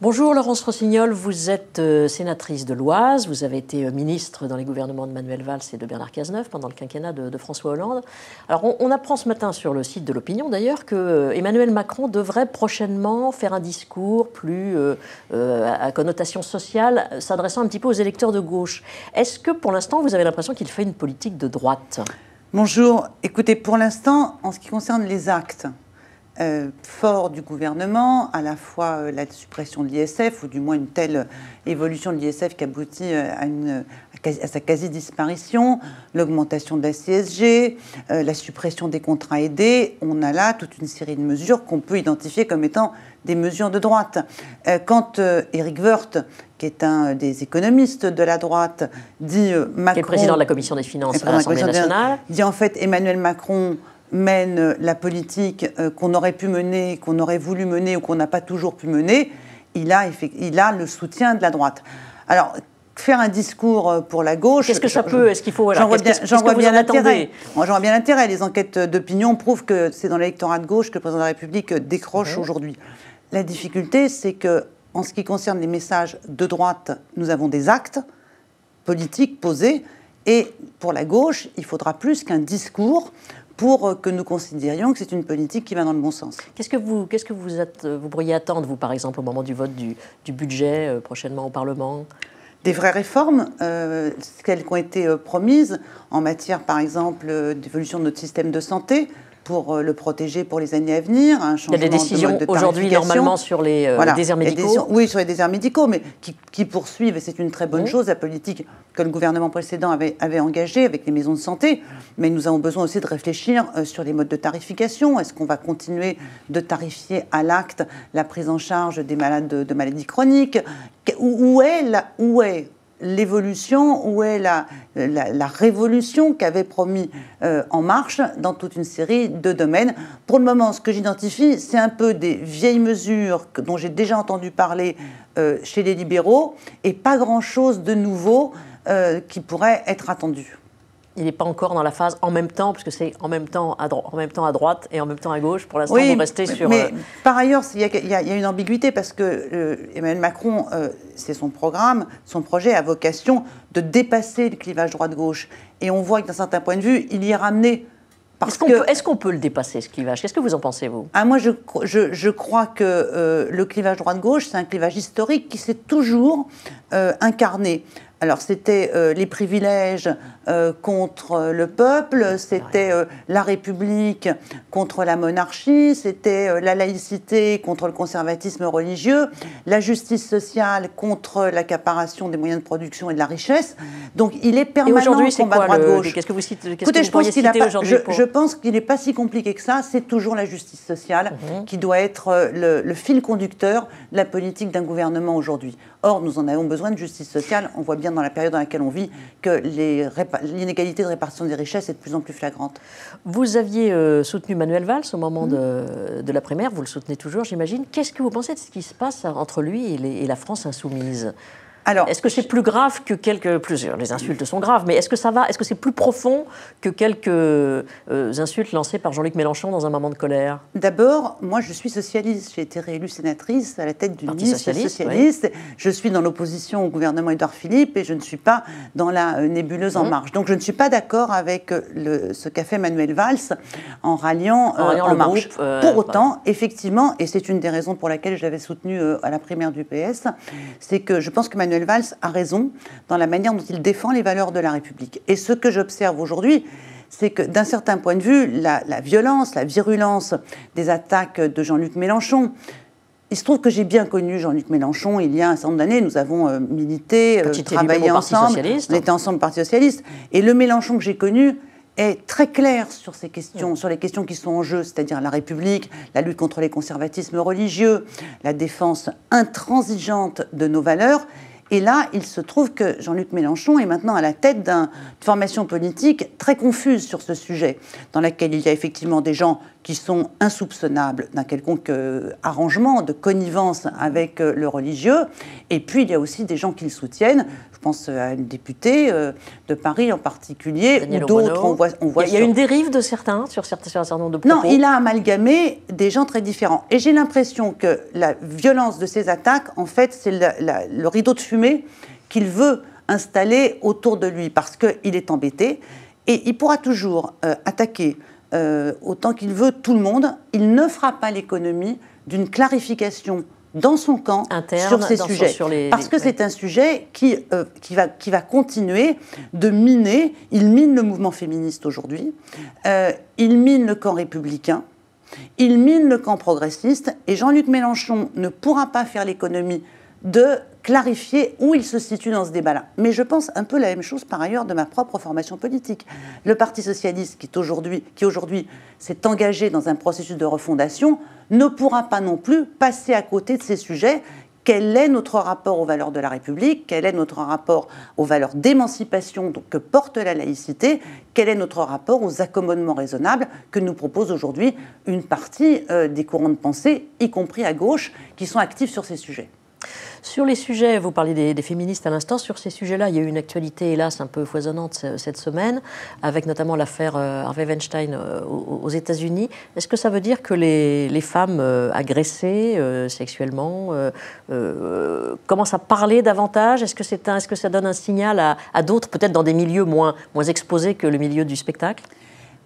Bonjour Laurence Rossignol, vous êtes sénatrice de l'Oise, vous avez été ministre dans les gouvernements de Manuel Valls et de Bernard Cazeneuve pendant le quinquennat de François Hollande. Alors on apprend ce matin sur le site de l'Opinion d'ailleurs que Emmanuel Macron devrait prochainement faire un discours plus à connotation sociale, s'adressant un petit peu aux électeurs de gauche. Est-ce que pour l'instant vous avez l'impression qu'il fait une politique de droite ? Bonjour, écoutez, pour l'instant, en ce qui concerne les actes forts du gouvernement, à la fois la suppression de l'ISF, ou du moins une telle évolution de l'ISF qui aboutit à sa quasi-disparition, l'augmentation de la CSG, la suppression des contrats aidés, on a là toute une série de mesures qu'on peut identifier comme étant des mesures de droite. Quand Éric Woerth, qui est un des économistes de la droite, dit Macron... Qui est président de la Commission des finances à l'Assemblée nationale. Dit en fait Emmanuel Macron mène la politique qu'on aurait pu mener, qu'on aurait voulu mener ou qu'on n'a pas toujours pu mener, il a le soutien de la droite. Alors, faire un discours pour la gauche... Qu'est-ce que ça peut... Est-ce qu'il faut... J'en vois bien l'intérêt. J'en vois bien l'intérêt. Les enquêtes d'opinion prouvent que c'est dans l'électorat de gauche que le président de la République décroche aujourd'hui. La difficulté, c'est que, en ce qui concerne les messages de droite, nous avons des actes politiques posés, et pour la gauche, il faudra plus qu'un discours pour que nous considérions que c'est une politique qui va dans le bon sens. Qu'est-ce que vous pourriez attendre, vous, par exemple, au moment du vote du budget prochainement au Parlement ? Des vraies réformes, celles qui ont été promises en matière, par exemple, d'évolution de notre système de santé, pour le protéger pour les années à venir, un changement de mode de tarification. Il y a des décisions aujourd'hui normalement sur les déserts médicaux. Oui, sur les déserts médicaux, mais qui poursuivent, et c'est une très bonne chose, la politique que le gouvernement précédent avait engagée avec les maisons de santé. Mais nous avons besoin aussi de réfléchir sur les modes de tarification. Est-ce qu'on va continuer de tarifier à l'acte la prise en charge des malades de maladies chroniques ? Où est l'évolution, où est la révolution qu'avait promis En Marche dans toute une série de domaines. Pour le moment, ce que j'identifie, c'est un peu des vieilles mesures dont j'ai déjà entendu parler chez les libéraux et pas grand-chose de nouveau qui pourrait être attendu. Il n'est pas encore dans la phase en même temps, parce que c'est en même temps à droite et en même temps à gauche. Pour l'instant, vous restez sur... Mais par ailleurs, il y a une ambiguïté, parce que Emmanuel Macron, c'est son programme, son projet a vocation de dépasser le clivage droite-gauche. Et on voit que d'un certain point de vue, il y est ramené. Est-ce qu'on peut le dépasser, ce clivage ? Qu'est-ce que vous en pensez, vous ? Moi, je crois que le clivage droite-gauche, c'est un clivage historique qui s'est toujours incarné. Alors, c'était les privilèges contre le peuple, c'était la République contre la monarchie, c'était la laïcité contre le conservatisme religieux, la justice sociale contre l'accaparation des moyens de production et de la richesse. Donc, il est permanent le combat droite-gauche. Qu'est-ce que vous pourriez citer aujourd'hui Je pense qu'il n'est pas si compliqué que ça. C'est toujours la justice sociale qui doit être le fil conducteur de la politique d'un gouvernement aujourd'hui. Or, nous en avons besoin de justice sociale. On voit bien dans la période dans laquelle on vit que l'inégalité de répartition des richesses est de plus en plus flagrante. Vous aviez soutenu Manuel Valls au moment de la primaire, vous le soutenez toujours, j'imagine. Qu'est-ce que vous pensez de ce qui se passe entre lui et la France insoumise ? Alors, est-ce que c'est plus grave que plusieurs, les insultes sont graves, mais est-ce que ça va ? Est-ce que c'est plus profond que quelques insultes lancées par Jean-Luc Mélenchon dans un moment de colère ? D'abord, moi je suis socialiste. J'ai été réélue sénatrice à la tête d'une liste socialiste. Oui. Je suis dans l'opposition au gouvernement Édouard Philippe et je ne suis pas dans la nébuleuse En Marche. Donc je ne suis pas d'accord avec ce qu'a fait Manuel Valls en ralliant En Marche. Pour autant, effectivement, et c'est une des raisons pour laquelle je l'avais soutenu à la primaire du PS, c'est que je pense que Manuel Valls a raison dans la manière dont il défend les valeurs de la République. Et ce que j'observe aujourd'hui, c'est que d'un certain point de vue, la violence, la virulence des attaques de Jean-Luc Mélenchon, il se trouve que j'ai bien connu Jean-Luc Mélenchon il y a un certain nombre d'années. Nous avons milité, travaillé ensemble. On était ensemble au Parti Socialiste. Et le Mélenchon que j'ai connu est très clair sur ces questions, sur les questions qui sont en jeu, c'est-à-dire la République, la lutte contre les conservatismes religieux, la défense intransigeante de nos valeurs. Et là, il se trouve que Jean-Luc Mélenchon est maintenant à la tête d'une formation politique très confuse sur ce sujet, dans laquelle il y a effectivement des gens qui sont insoupçonnables d'un quelconque arrangement, de connivence avec le religieux. Et puis, il y a aussi des gens qui le soutiennent. Je pense à une députée de Paris en particulier, Daniel ou d'autres. On voit il y a une dérive de certains sur un certain nombre de propos. Non, il a amalgamé des gens très différents. Et j'ai l'impression que la violence de ces attaques, en fait, c'est le rideau de fumée qu'il veut installer autour de lui, parce qu'il est embêté. Et il pourra toujours attaquer autant qu'il veut tout le monde. Il ne fera pas l'économie d'une clarification dans son camp interne, sur ces sujets. Parce que c'est un sujet qui va continuer de miner. Il mine le mouvement féministe aujourd'hui. Il mine le camp républicain. Il mine le camp progressiste. Et Jean-Luc Mélenchon ne pourra pas faire l'économie de clarifier où il se situe dans ce débat-là. Mais je pense un peu la même chose par ailleurs de ma propre formation politique. Le Parti socialiste, qui aujourd'hui s'est engagé dans un processus de refondation, ne pourra pas non plus passer à côté de ces sujets. Quel est notre rapport aux valeurs de la République? Quel est notre rapport aux valeurs d'émancipation que porte la laïcité? Quel est notre rapport aux accommodements raisonnables que nous propose aujourd'hui une partie des courants de pensée, y compris à gauche, qui sont actifs sur ces sujets? Sur les sujets, vous parliez des féministes à l'instant, sur ces sujets-là, il y a eu une actualité, hélas, un peu foisonnante cette semaine, avec notamment l'affaire Harvey Weinstein aux États-Unis. Est-ce que ça veut dire que les femmes agressées sexuellement commencent à parler davantage? Est-ce que ça donne un signal à d'autres, peut-être dans des milieux moins exposés que le milieu du spectacle?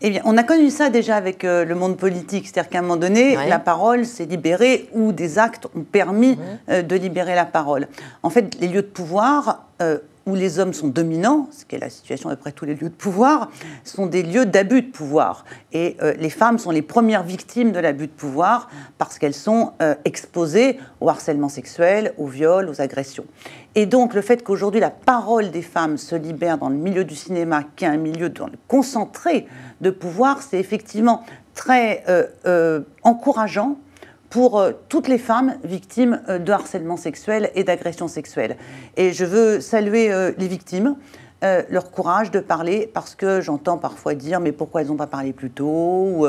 Eh bien, on a connu ça déjà avec le monde politique, c'est-à-dire qu'à un moment donné, la parole s'est libérée ou des actes ont permis de libérer la parole. En fait, les lieux de pouvoir où les hommes sont dominants, ce qui est la situation après tous les lieux de pouvoir, sont des lieux d'abus de pouvoir. Et les femmes sont les premières victimes de l'abus de pouvoir parce qu'elles sont exposées au harcèlement sexuel, au viol, aux agressions. Et donc, le fait qu'aujourd'hui, la parole des femmes se libère dans le milieu du cinéma, qui est un milieu concentré de pouvoir, c'est effectivement très encourageant pour toutes les femmes victimes de harcèlement sexuel et d'agression sexuelle. Et je veux saluer les victimes, leur courage de parler, parce que j'entends parfois dire « mais pourquoi elles n'ont pas parlé plus tôt ?» ou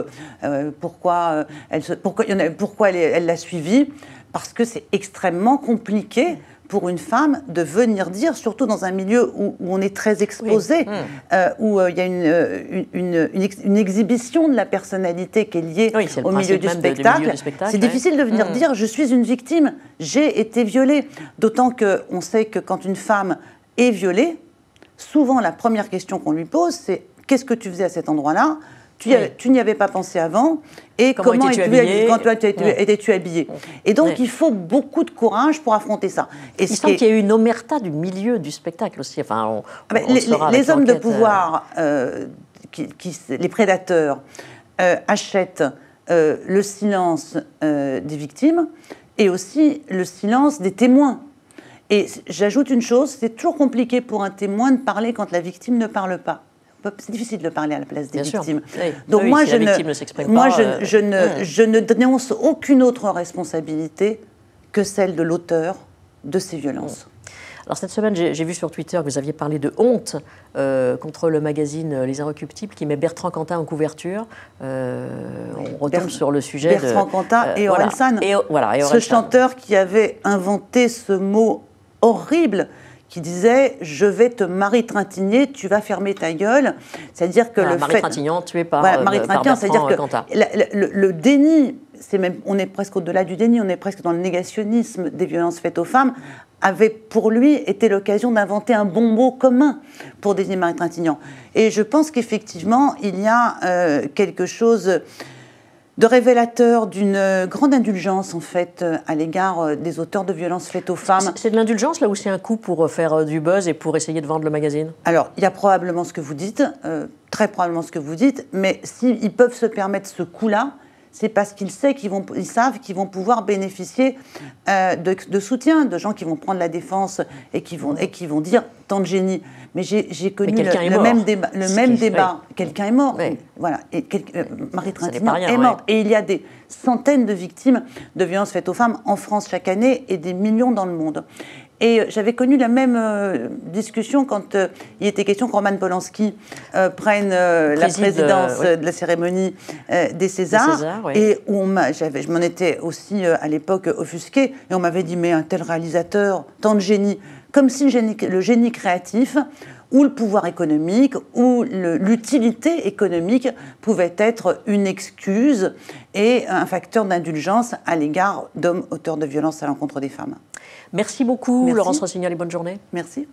pourquoi elle l'a suivi ?» Parce que c'est extrêmement compliqué pour une femme de venir dire, surtout dans un milieu où on est très exposé, où il y a une exhibition de la personnalité qui est liée au milieu du spectacle. C'est difficile de venir dire « je suis une victime, j'ai été violée ». D'autant qu'on sait que quand une femme est violée, souvent la première question qu'on lui pose, c'est « qu'est-ce que tu faisais à cet endroit-là ?» Tu n'y avais pas pensé avant, et comment étais-tu habillée? Et donc, il faut beaucoup de courage pour affronter ça. Et il semble qu'il y a eu une omerta du milieu du spectacle aussi. Enfin, les hommes de pouvoir, les prédateurs, achètent le silence des victimes et aussi le silence des témoins. Et j'ajoute une chose, c'est toujours compliqué pour un témoin de parler quand la victime ne parle pas. C'est difficile de parler à la place des victimes. Oui. Donc oui, moi, si je ne dénonce aucune autre responsabilité que celle de l'auteur de ces violences. Alors cette semaine, j'ai vu sur Twitter que vous aviez parlé de honte contre le magazine Les Inrecuptibles qui met Bertrand Cantat en couverture. On retombe sur le sujet Bertrand Cantat et Orelsan. Ce chanteur qui avait inventé ce mot horrible qui disait « je vais te Marie-Trintigner, tu vas fermer ta gueule ». C'est-à-dire que Marie-Trintignant tué par Bertrand Cantat. Le déni, on est presque au-delà du déni, on est presque dans le négationnisme des violences faites aux femmes, avait pour lui été l'occasion d'inventer un bon mot commun pour désigner Marie-Trintignant. Et je pense qu'effectivement, il y a quelque chose de révélateur d'une grande indulgence, en fait, à l'égard des auteurs de violences faites aux femmes. C'est de l'indulgence, là, ou c'est un coup pour faire du buzz et pour essayer de vendre le magazine? Alors, il y a probablement ce que vous dites, très probablement ce que vous dites, mais s'ils peuvent se permettre ce coup-là, c'est parce qu'ils savent qu'ils vont pouvoir bénéficier de soutien, de gens qui vont prendre la défense et qui vont dire tant de génie. Mais j'ai connu le même débat. Quelqu'un est mort. Oui. Voilà. Et Marie-Trintignant est morte. Et il y a des centaines de victimes de violences faites aux femmes en France chaque année et des millions dans le monde. Et j'avais connu la même discussion quand il était question que Roman Polanski prenne la présidence de la cérémonie des Césars. Et où je m'en étais aussi à l'époque offusquée. Et on m'avait dit, mais un tel réalisateur, tant de génie, comme si le génie créatif ou le pouvoir économique ou l'utilité économique pouvaient être une excuse et un facteur d'indulgence à l'égard d'hommes auteurs de violences à l'encontre des femmes. Merci beaucoup, Laurence Rossignol, et bonne journée. Merci.